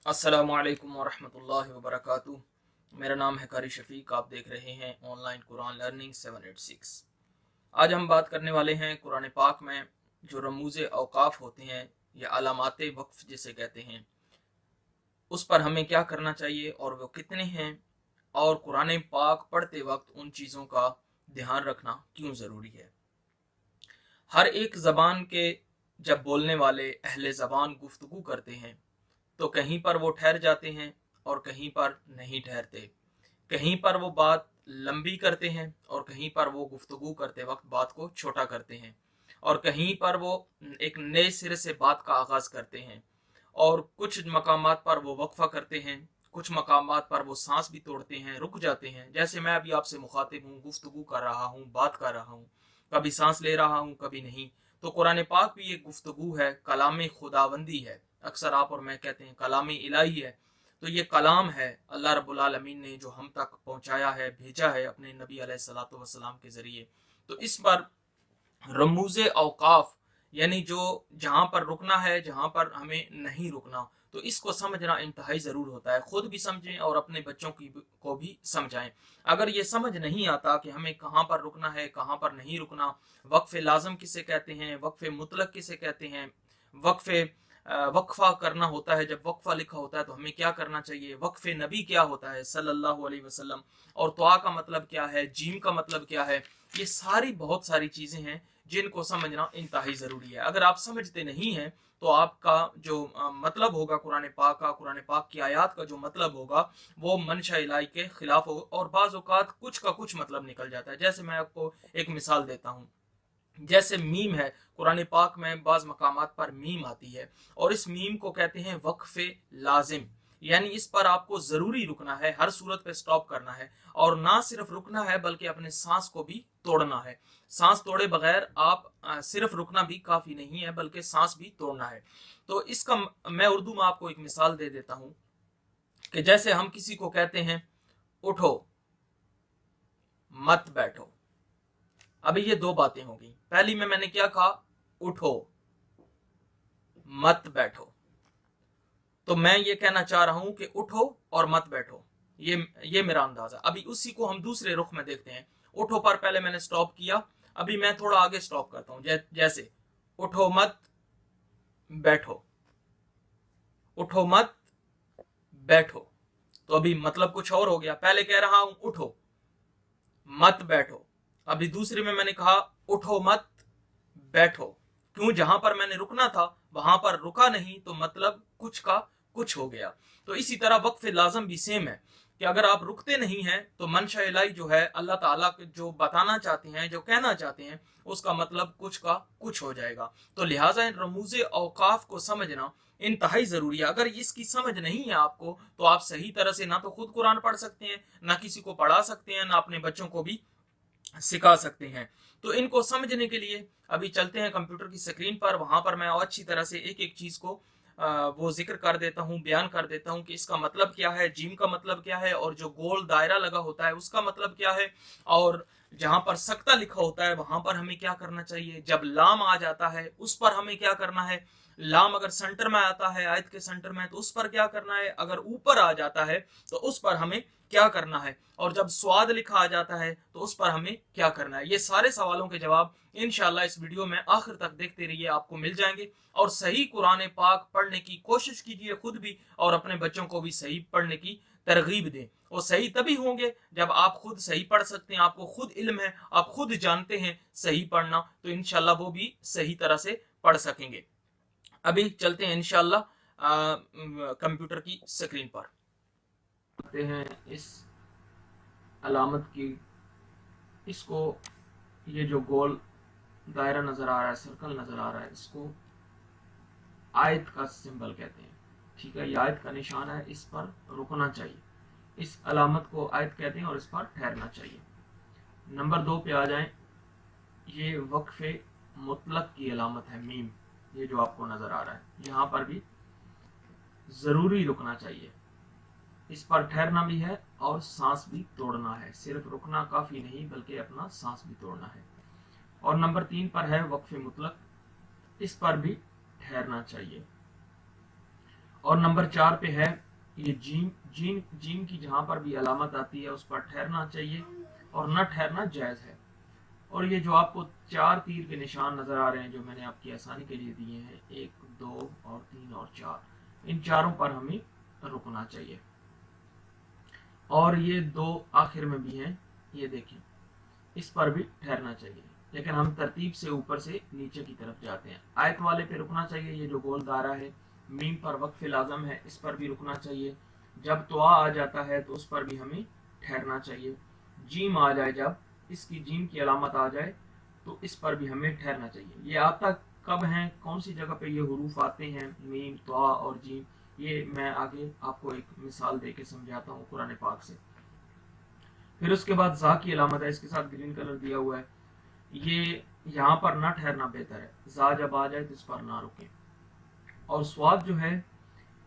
अस्सलामु अलैकुम वरहमतुल्लाहि वबरकातुहू। मेरा नाम है कारी शफीक। आप देख रहे हैं ऑनलाइन कुरान लर्निंग 786। आज हम बात करने वाले हैं कुरान पाक में जो रमूज़ औकाफ होते हैं या अलामात वक्फ जिसे कहते हैं, उस पर हमें क्या करना चाहिए और वो कितने हैं, और कुरान पाक पढ़ते वक्त उन चीज़ों का ध्यान रखना क्यों ज़रूरी है। हर एक ज़बान के जब बोलने वाले अहले ज़बान गुफ्तगू करते हैं तो कहीं पर वो ठहर जाते हैं और कहीं पर नहीं ठहरते। कहीं पर वो बात लंबी करते हैं और कहीं पर वो गुफ्तगू करते वक्त बात को छोटा करते हैं, और कहीं पर वो एक नए सिरे से बात का आगाज करते हैं, और कुछ मकामात पर वो वक्फा करते हैं, कुछ मकामात पर वो सांस भी तोड़ते हैं, रुक जाते हैं। जैसे मैं अभी आपसे मुखातिब हूँ, गुफ्तगू कर रहा हूँ, बात कर रहा हूँ, कभी सांस ले रहा हूँ कभी नहीं। तो कुरान पाक भी एक गुफ्तगू है, कलाम खुदाबंदी है। अक्सर आप और मैं कहते हैं कलाम इलाही है। तो ये कलाम है अल्लाह रब्बुल आलमीन ने जो हम तक पहुंचाया है, भेजा है अपने नबी अलैहिस्सलातु वस्सलाम के जरिए। तो इस पर रमूज़े औकाफ यानी जो जहाँ पर रुकना है, जहाँ पर हमें नहीं रुकना, तो इसको समझना इंतहाई ज़रूर होता है। खुद भी समझें और अपने बच्चों की को भी समझाएं। अगर ये समझ नहीं आता कि हमें कहाँ पर रुकना है, कहाँ पर नहीं रुकना, वक्फ़ लाज़म किसे कहते हैं, वक्फ़ मुतलक किसे कहते हैं, वक्फ़ वक्फा करना होता है, जब वक्फा लिखा होता है तो हमें क्या करना चाहिए, वक्फ नबी क्या होता है सल्लल्लाहु अलैहि वसल्लम, और तोआ का मतलब क्या है, जीम का मतलब क्या है, ये सारी बहुत सारी चीज़ें हैं जिनको समझना इंतहाई ज़रूरी है। अगर आप समझते नहीं हैं तो आपका जो मतलब होगा कुरान पाक का, कुरान पाक की आयत का जो मतलब होगा, वो मंशा इलाही के खिलाफ होगा, और बाज़ औक़ात कुछ का कुछ मतलब निकल जाता है। जैसे मैं आपको एक मिसाल देता हूँ, जैसे मीम है, कुरान पाक में बाज़ मकामात पर मीम आती है, और इस मीम को कहते हैं वक्फ़े लाजिम, यानी इस पर आपको ज़रूरी रुकना है, हर सूरत पे स्टॉप करना है, और ना सिर्फ रुकना है बल्कि अपने सांस को भी तोड़ना है। सांस तोड़े बगैर आप सिर्फ रुकना भी काफ़ी नहीं है बल्कि सांस भी तोड़ना है। तो इसका मैं उर्दू में आपको एक मिसाल दे देता हूँ कि जैसे हम किसी को कहते हैं उठो मत बैठो। अभी ये दो बातें होगी। पहली में मैंने क्या कहा, उठो मत बैठो। तो मैं ये कहना चाह रहा हूं कि उठो और मत बैठो, ये मेरा अंदाजा। अभी उसी को हम दूसरे रुख में देखते हैं। उठो पर पहले मैंने स्टॉप किया, अभी मैं थोड़ा आगे स्टॉप करता हूं। जैसे उठो मत बैठो, उठो मत बैठो। तो अभी मतलब कुछ और हो गया। पहले कह रहा हूं उठो मत बैठो, अभी दूसरे में मैंने कहा उठो मत बैठो। क्यों, जहां पर मैंने रुकना था वहां पर रुका नहीं, तो मतलब कुछ का कुछ हो गया। तो इसी तरह वक्फ लाजम भी सेम है कि अगर आप रुकते नहीं हैं तो मंशा इलाही जो है, अल्लाह ताला जो बताना चाहते हैं, जो कहना चाहते हैं, उसका मतलब कुछ का कुछ हो जाएगा। तो लिहाजा इन रमूज़े औकाफ को समझना इंतहाई ज़रूरी है। अगर इसकी समझ नहीं है आपको तो आप सही तरह से ना तो खुद कुरान पढ़ सकते हैं, ना किसी को पढ़ा सकते हैं, ना अपने बच्चों को भी सिखा सकते हैं। तो इनको समझने के लिए अभी चलते हैं कंप्यूटर की स्क्रीन पर। वहां पर मैं और अच्छी तरह से एक एक चीज को वो जिक्र कर देता हूँ, बयान कर देता हूँ कि इसका मतलब क्या है, जिम का मतलब क्या है, और जो गोल दायरा लगा होता है उसका मतलब क्या है, और जहां पर सकता लिखा होता है वहां पर हमें क्या करना चाहिए, जब लाम आ जाता है उस पर हमें क्या करना है, लाम अगर सेंटर में आता है आयत के सेंटर में तो उस पर क्या करना है, अगर ऊपर आ जाता है तो उस पर हमें क्या करना है, और जब स्वाद लिखा आ जाता है तो उस पर हमें क्या करना है। ये सारे सवालों के जवाब इंशाल्लाह इस वीडियो में आखिर तक देखते रहिए, आपको मिल जाएंगे। और सही कुरान पाक पढ़ने की कोशिश कीजिए खुद भी, और अपने बच्चों को भी सही पढ़ने की तरगीब दें। वो सही तभी होंगे जब आप खुद सही पढ़ सकते हैं, आपको खुद इल्म है, आप खुद जानते हैं सही पढ़ना, तो इंशाल्लाह वो भी सही तरह से पढ़ सकेंगे। अभी चलते हैं इंशाल्लाह कंप्यूटर की स्क्रीन पर। आते हैं इस अलामत की, इसको, ये जो गोल दायरा नजर आ रहा है, सर्कल नजर आ रहा है, इसको आयत का सिंबल कहते हैं। ठीक है, ये आयत का निशान है, इस पर रुकना चाहिए। इस अलामत को आयत कहते हैं और इस पर ठहरना चाहिए। नंबर 2 पे आ जाएं। ये वक्फे मुतलक की अलामत है, मीम, ये जो आपको नजर आ रहा है, यहाँ पर भी जरूरी रुकना चाहिए। इस पर ठहरना भी है और सांस भी तोड़ना है, सिर्फ रुकना काफी नहीं बल्कि अपना सांस भी तोड़ना है। और नंबर 3 पर है वक्फ मुतलक, इस पर भी ठहरना चाहिए। और नंबर 4 पे है ये जीम की जहां पर भी अलामत आती है उस पर ठहरना चाहिए और न ठहरना जायज है। और ये जो आपको 4 तीर के निशान नजर आ रहे हैं जो मैंने आपकी आसानी के लिए दिए हैं, 1, 2 और 3 और 4, इन चारों पर हमें रुकना चाहिए। और ये 2 आखिर में भी हैं, ये देखें, इस पर भी ठहरना चाहिए, लेकिन हम तरतीब से ऊपर से नीचे की तरफ जाते हैं। आयत वाले पे रुकना चाहिए, ये जो गोल दायरा है। मीम पर वक्फ लाजम है, इस पर भी रुकना चाहिए। जब तुआ आ जाता है तो उस पर भी हमें ठहरना चाहिए। जीम आ जाए, जब इसकी जीम की अलामत आ जाए तो इस पर भी हमें ठहरना चाहिए। ये आता कब हैं, कौन सी जगह पे ये हुरूफ आते हैं, मीम, तुआ और जीम, ये मैं आगे आपको एक मिसाल दे के समझाता हूँ कुरान पाक से। फिर उसके बाद जा की अलामत है, इसके साथ ग्रीन कलर दिया हुआ है। ये यहाँ पर ना ठहरना बेहतर है, जा जब आ जाए तो इस पर ना रुके। और स्वाद जो है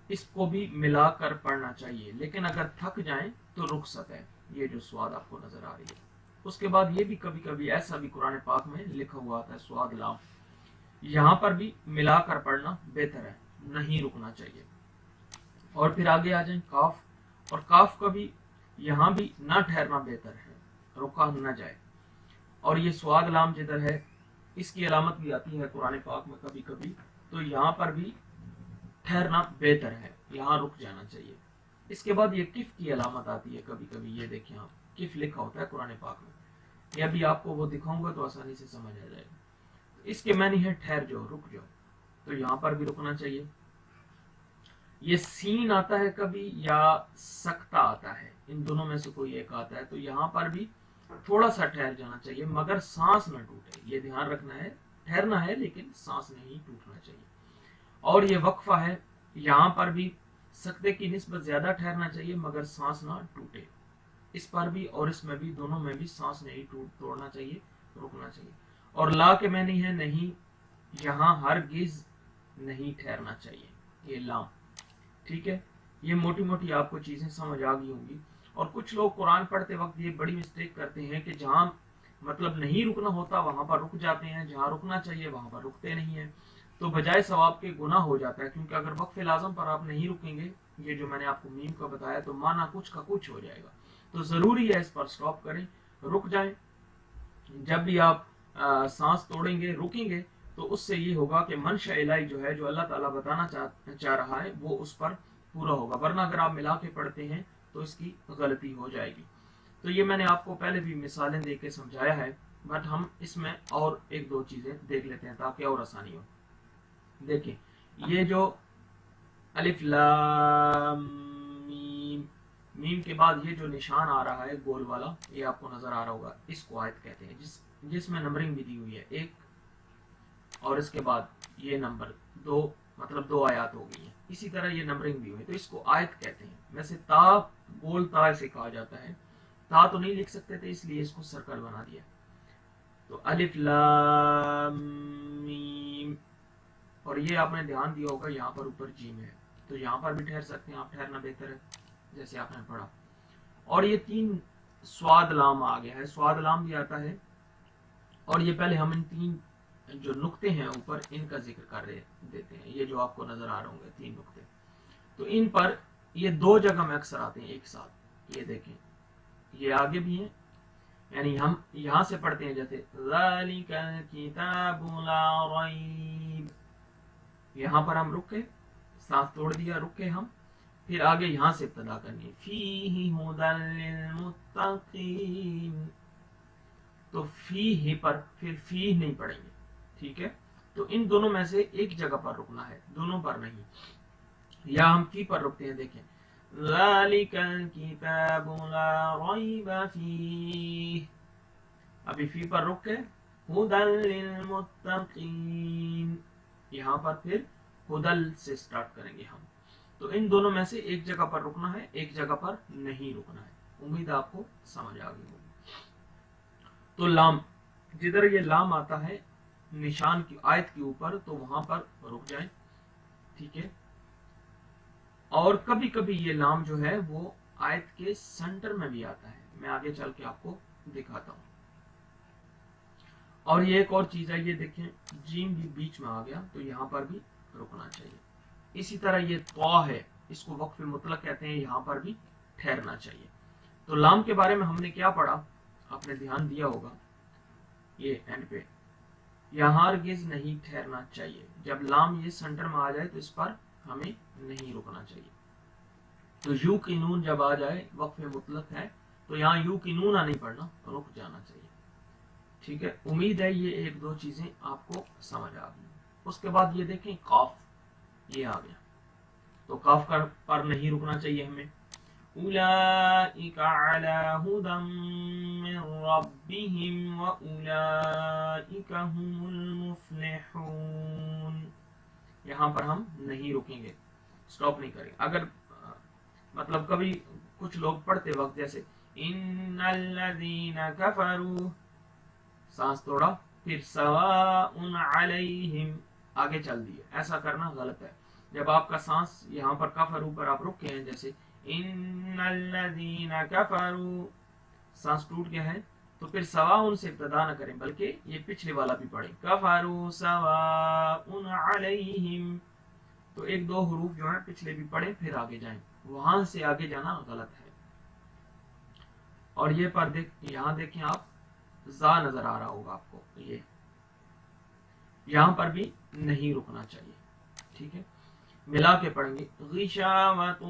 इसको भी मिलाकर पढ़ना चाहिए, लेकिन अगर थक जाएं तो रुखसत है, ये जो स्वाद आपको नजर आ रही है। उसके बाद ये भी कभी कभी ऐसा भी कुरान पाक में लिखा हुआ आता है स्वाद लाम, यहाँ पर भी मिलाकर पढ़ना बेहतर है, नहीं रुकना चाहिए। और फिर आगे आ जाए काफ, और काफ का भी यहाँ भी ना ठहरना बेहतर है, रुका न जाए। और ये स्वाद लाम जिधर है इसकी अलामत भी आती है कुरान पाक में कभी कभी, तो यहाँ पर भी ठहरना बेहतर है, यहाँ रुक जाना चाहिए। इसके बाद ये किफ की अलामत आती है कभी कभी, ये देखिए आप, किफ लिखा होता है कुरान पाक में, ये भी आपको वो दिखाऊंगा तो आसानी से समझ आ जाएगा। तो इसके मानी है ठहर जाओ, रुक जाओ, तो यहाँ पर भी रुकना चाहिए। ये सीन आता है कभी या सकता आता है, इन दोनों में से कोई एक आता है, तो यहाँ पर भी थोड़ा सा ठहर जाना चाहिए, मगर सांस न टूटे, ये ध्यान रखना है, ठहरना है लेकिन सांस नहीं टूटना चाहिए। और ये वक्फा है, यहाँ पर भी सकते की निस्बत ज्यादा ठहरना चाहिए मगर सांस ना टूटे, इस पर भी और इसमें भी, दोनों में भी सांस नहीं तोड़ना चाहिए, रुकना चाहिए। और ला के मैंने है नहीं, यहाँ हरगिज नहीं ठहरना चाहिए, ये लाम, ठीक है। ये मोटी मोटी आपको चीजें समझ आ गई होंगी। और कुछ लोग कुरान पढ़ते वक्त ये बड़ी मिस्टेक करते हैं कि जहां मतलब नहीं रुकना होता वहां पर रुक जाते हैं, जहां रुकना चाहिए वहां पर रुकते नहीं है, तो बजाय सवाब के गुनाह हो जाता है। क्योंकि अगर वक्फ लाजम पर आप नहीं रुकेंगे, ये जो मैंने आपको मीम का बताया, तो माना कुछ का कुछ हो जाएगा। तो जरूरी है इस पर स्टॉप करें, रुक जाएं। जब भी आप सांस तोड़ेंगे, रुकेंगे, तो उससे ये होगा कि मनशा इलाही जो है, जो अल्लाह ताला बताना चाह रहा है, वो उस पर पूरा होगा। वरना अगर आप मिला के पढ़ते हैं तो इसकी गलती हो जाएगी। तो ये मैंने आपको पहले भी मिसालें दे के समझाया है, बट हम इसमें और एक दो चीजें देख लेते हैं ताकि और आसानी हो। देखिए, ये जो अलिफ लाम मीम, मीम के बाद ये जो निशान आ रहा है गोल वाला, ये आपको नजर आ रहा होगा, इसको आयत कहते हैं, जिसमें नंबरिंग भी दी हुई है, 1 और इसके बाद ये नंबर 2, मतलब 2 आयत हो गई है। इसी तरह ये नंबरिंग भी हुई, तो इसको आयत कहते हैं। वैसे ता, गोल ता इसे कहा जाता है, ता तो नहीं लिख सकते थे इसलिए इसको सर्कल बना दिया। तो अलिफ लाम मीम, और ये आपने ध्यान दिया होगा यहाँ पर ऊपर जीम है, तो यहाँ पर भी ठहर सकते हैं आप, ठहरना बेहतर है जैसे आपने पढ़ा। और ये 3 स्वाद लाम आ गया है, स्वाद लाम भी आता है। और ये पहले हम इन 3 जो नुक्ते हैं ऊपर, इनका जिक्र कर रहे देते हैं। ये जो आपको नजर आ रहे होंगे 3 नुक्ते, तो इन पर ये 2 जगह में अक्सर आते हैं एक साथ, ये देखें, ये आगे भी हैं, यानी हम यहां से पढ़ते हैं जैसे ज़ालिकल किताबु ला रैब, यहाँ पर हम रुके, सांस तोड़ दिया, रुके हम, फिर आगे यहाँ से इब्तदा करनी है, फीही हुदल लिलमुत्तकीन, तो फी पर फिर फी नहीं पढ़ेंगे, ठीक है। तो इन दोनों में से एक जगह पर रुकना है, दोनों पर नहीं। या हम फी पर रुकते हैं, देखें, ज़ालिकल किताबु ला रैब फीह, अभी फी पर रुक के हुदल लिलमुत्तकीन, यहाँ पर फिर हुदल से स्टार्ट करेंगे हम। तो इन दोनों में से एक जगह पर रुकना है, एक जगह पर नहीं रुकना है। उम्मीद आपको समझ आ गई होगी। तो लाम, जिधर ये लाम आता है निशान की आयत के ऊपर, तो वहां पर रुक जाएं, ठीक है। और कभी कभी ये लाम जो है वो आयत के सेंटर में भी आता है, मैं आगे चल के आपको दिखाता हूं। और ये एक और चीज है, ये देखें, जीम भी बीच में आ गया, तो यहाँ पर भी रुकना चाहिए। اسی طرح یہ طا ہے، اس کو وقف مطلق کہتے ہیں، یہاں پر بھی ٹھہرنا چاہیے۔ تو لام کے بارے میں ہم نے کیا پڑھا، آپ نے دھیان دیا ہوگا، یہ اینڈ پہ یہاں ہرگز نہیں ٹھہرنا چاہیے، جب لام یہ سینٹر میں آ جائے تو اس پر ہمیں نہیں رکنا چاہیے۔ تو یو کی نون جب آ جائے وقف مطلق ہے تو یہاں یو کی نون نہیں پڑھنا، رک جانا چاہیے، ٹھیک ہے۔ امید ہے یہ ایک دو چیزیں آپ کو سمجھ آ گئی۔ اس کے بعد یہ دیکھیں قاف، یہ آ گیا، تو قاف پر نہیں رکنا چاہیے ہمیں۔ اولئک علی ھدی من ربہم واولئک ھم المفلحون، یہاں پر ہم نہیں رکیں گے، سٹاپ نہیں کریں گے۔ اگر مطلب کبھی کچھ لوگ پڑھتے وقت جیسے ان الذین کفروا، سانس توڑا، پھر سواء علیہم آگے چل دیے، ایسا کرنا غلط ہے۔ جب آپ کا سانس یہاں پر کفروا پر آپ رکے ہیں، جیسے ان الذین کفروا، سانس ٹوٹ گیا ہے، تو پھر سواء سے ابتدا نہ کریں بلکہ یہ پچھلے والا بھی پڑھیں، کفروا سواء علیہم، تو ایک دو حروف جو ہیں پچھلے بھی پڑھیں پھر آگے جائیں، وہاں سے آگے جانا غلط ہے۔ اور یہ پر یہاں دیکھیں آپ، زا نظر آ رہا ہوگا آپ کو، یہ یہاں پر بھی نہیں رکنا چاہیے، ٹھیک ہے۔ ملا کے پڑھیں گے غشاوۃ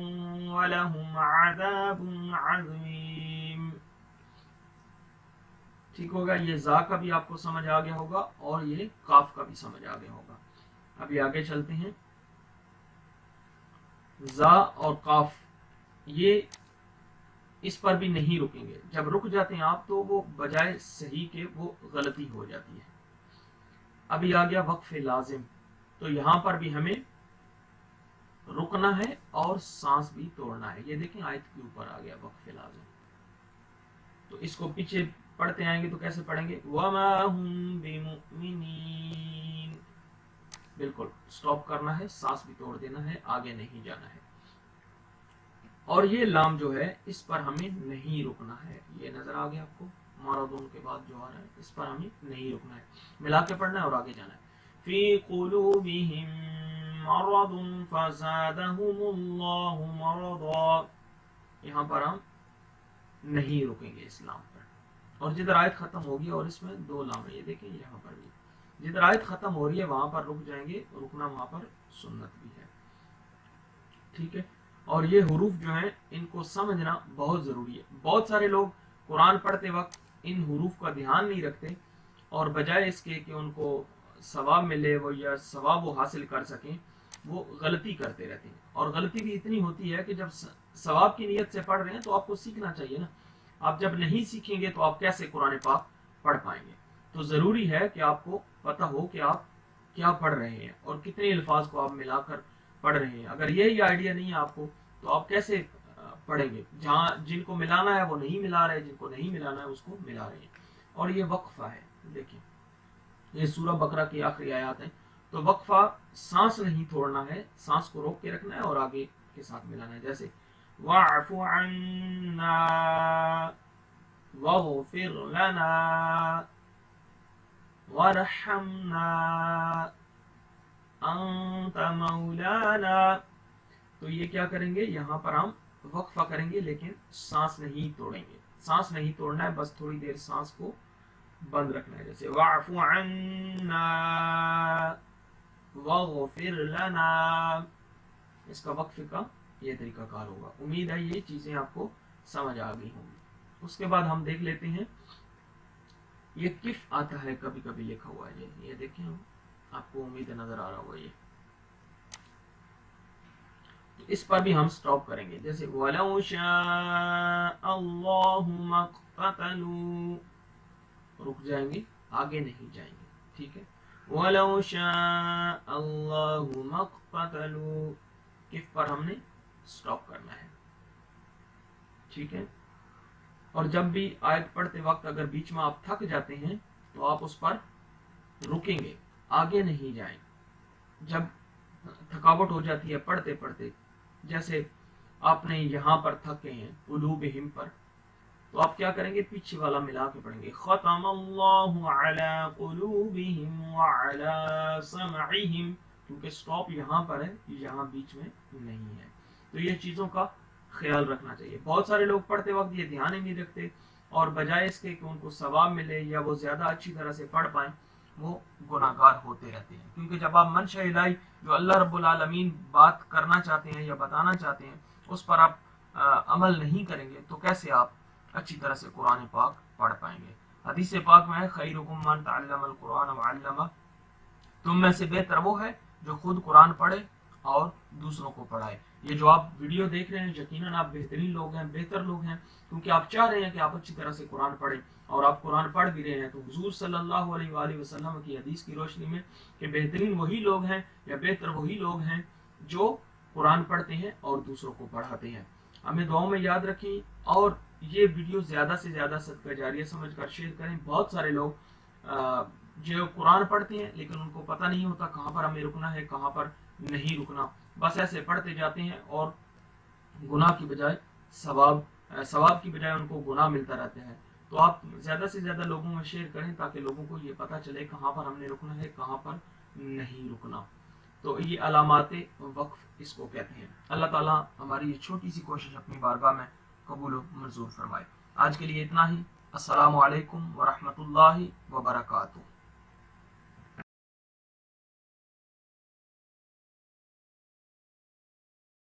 ولہم عذاب عظیم، ٹھیک ہوگا۔ یہ زا کا بھی آپ کو سمجھ آ گیا ہوگا اور یہ قاف کا بھی سمجھ آ گیا ہوگا۔ ابھی آگے چلتے ہیں، زا اور قاف یہ اس پر بھی نہیں رکیں گے، جب رک جاتے ہیں آپ تو وہ بجائے صحیح کے وہ غلطی ہو جاتی ہے۔ ابھی آ گیا وقف لازم، تو یہاں پر بھی ہمیں رکنا ہے اور سانس بھی توڑنا ہے۔ یہ دیکھیں آیت کے اوپر آ گیا وقف لازم، تو اس کو پیچھے پڑھتے آئیں گے تو کیسے پڑھیں گے، وَمَا هُمْ بِمُؤْمِنِينَ، بالکل سٹاپ کرنا ہے، سانس بھی توڑ دینا ہے، آگے نہیں جانا ہے۔ اور یہ لام جو ہے اس پر ہمیں نہیں رکنا ہے، یہ نظر آ گیا آپ کو، مرضون کے بعد جو آ رہا ہے اس پر ہمیں نہیں رکنا ہے، ملا کے پڑھنا ہے اور آگے جانا ہے۔ فی قلوبہم مرض فزادہم اللہ مرضا، یہاں پر ہم نہیں رکیں گے اس لام پر۔ اور جدھر آیت ختم ہوگی، اور اس میں دو لام ہے، یہ دیکھیں یہاں پر بھی جدھر آیت ختم ہو رہی ہے وہاں پر رک جائیں گے، رکنا وہاں پر سنت بھی ہے، ٹھیک ہے۔ اور یہ حروف جو ہیں ان کو سمجھنا بہت ضروری ہے۔ بہت سارے لوگ قرآن پڑھتے وقت ان حروف کا دھیان نہیں رکھتے، اور بجائے اس کے کہ ان کو ثواب ملے وہ یا ثواب وہ حاصل کر سکیں، وہ غلطی کرتے رہتے ہیں۔ اور غلطی بھی اتنی ہوتی ہے کہ جب ثواب کی نیت سے پڑھ رہے ہیں تو آپ کو سیکھنا چاہیے نا، آپ جب نہیں سیکھیں گے تو آپ کیسے قرآن پاک پڑھ پائیں گے؟ تو ضروری ہے کہ آپ کو پتہ ہو کہ آپ کیا پڑھ رہے ہیں اور کتنے الفاظ کو آپ ملا کر پڑھ رہے ہیں۔ اگر یہی آئیڈیا نہیں ہے آپ کو تو آپ کیسے پڑھیں گے؟ جہاں جن کو ملانا ہے وہ نہیں ملا رہے، جن کو نہیں ملانا ہے اس کو ملا رہے ہیں۔ اور یہ وقفہ ہے، دیکھیں یہ سورہ بقرہ کی آخری آیات ہیں، تو وقفہ سانس نہیں توڑنا ہے، سانس کو روک کے رکھنا ہے اور آگے کے ساتھ ملانا ہے، جیسے وَاعْفُ عَنَّا وَاغْفِرْ لَنَا وَارْحَمْنَا أَنْتَ مَوْلَانَا، تو یہ کیا کریں گے، یہاں پر ہم وقفہ کریں گے لیکن سانس نہیں توڑیں گے، سانس نہیں توڑنا ہے، بس تھوڑی دیر سانس کو بند رکھنا ہے، جیسے وَاعْفُ عَنَّا وَاغْفِرْ لَنَا، اس کا وقفے کا یہ طریقہ کار ہوگا۔ امید ہے یہ چیزیں آپ کو سمجھ آ گئی ہوں گی۔ اس کے بعد ہم دیکھ لیتے ہیں، یہ کف آتا ہے کبھی کبھی لکھا ہوا ہے، یہ دیکھیں آپ کو امید نظر آ رہا ہوگا، یہ اس پر بھی ہم سٹاپ کریں گے، جیسے وَلَوْ شَاءَ اللَّهُ مَا اقْتَتَلُوا، رک جائیں گے، آگے نہیں جائیں گے، ٹھیک ہے۔ وَلَوْ شَاءَ اللَّهُ مَا اقْتَتَلُوا، کف پر ہم نے سٹاپ کرنا ہے، ٹھیک ہے۔ اور جب بھی آیت پڑھتے وقت اگر بیچ میں آپ تھک جاتے ہیں تو آپ اس پر رکیں گے، آگے نہیں جائیں۔ جب تھکاوٹ ہو جاتی ہے پڑھتے پڑھتے، جیسے آپ نے یہاں پر تھکے ہیں قلوبہم پر، تو آپ کیا کریں گے، پیچھے والا ملا کے پڑھیں گے، ختم اللہ علی قلوبہم وعلی سمعہم، کیونکہ سٹاپ یہاں پر ہے, یہاں بیچ میں نہیں ہے. تو یہ چیزوں کا خیال رکھنا چاہیے. بہت سارے لوگ پڑھتے وقت یہ دھیان ہی نہیں رکھتے, اور بجائے اس کے کہ ان کو ثواب ملے یا وہ زیادہ اچھی طرح سے پڑھ پائیں, وہ گناہ گار ہوتے رہتے ہیں. کیونکہ جب آپ منشا الہی جو اللہ رب العالمین بات کرنا چاہتے ہیں یا بتانا چاہتے ہیں اس پر آپ عمل نہیں کریں گے تو کیسے آپ اچھی طرح سے قرآن پاک پڑھ پائیں گے. حدیث پاک میں ہے خیرکم من تعلم القرآن وعلمہ, تم میں سے بہتر وہ ہے جو خود قرآن پڑھے اور دوسروں کو پڑھائے. یہ جو آپ ویڈیو دیکھ رہے ہیں یقیناً آپ بہترین لوگ ہیں, بہتر لوگ ہیں, کیونکہ آپ چاہ رہے ہیں کہ آپ اچھی طرح سے قرآن پڑھیں اور آپ قرآن پڑھ بھی رہے ہیں. تو حضور صلی اللہ علیہ وآلہ وسلم کی حدیث کی روشنی میں کہ بہترین وہی لوگ ہیں یا بہتر وہی لوگ ہیں جو قرآن پڑھتے ہیں اور دوسروں کو پڑھاتے ہیں. ہمیں دعاؤں میں یاد رکھیں اور یہ ویڈیو زیادہ سے زیادہ صدقہ جاریہ سمجھ کر شیئر کریں. بہت سارے لوگ جو قرآن پڑھتے ہیں لیکن ان کو پتہ نہیں ہوتا کہاں پر ہمیں رکنا ہے کہاں پر نہیں رکنا, بس ایسے پڑھتے جاتے ہیں اور گناہ کی بجائے ثواب کی بجائے ان کو گناہ ملتا رہتا ہے. تو آپ زیادہ سے زیادہ لوگوں میں شیئر کریں تاکہ لوگوں کو یہ پتہ چلے کہاں پر ہم نے رکنا ہے کہاں پر نہیں رکنا. تو یہ علامات وقف اس کو کہتے ہیں. اللہ تعالیٰ ہماری یہ چھوٹی سی کوشش اپنی بارگاہ میں قبول و منظور فرمائے. آج کے لیے اتنا ہی. السلام علیکم ورحمۃ اللہ وبرکاتہ.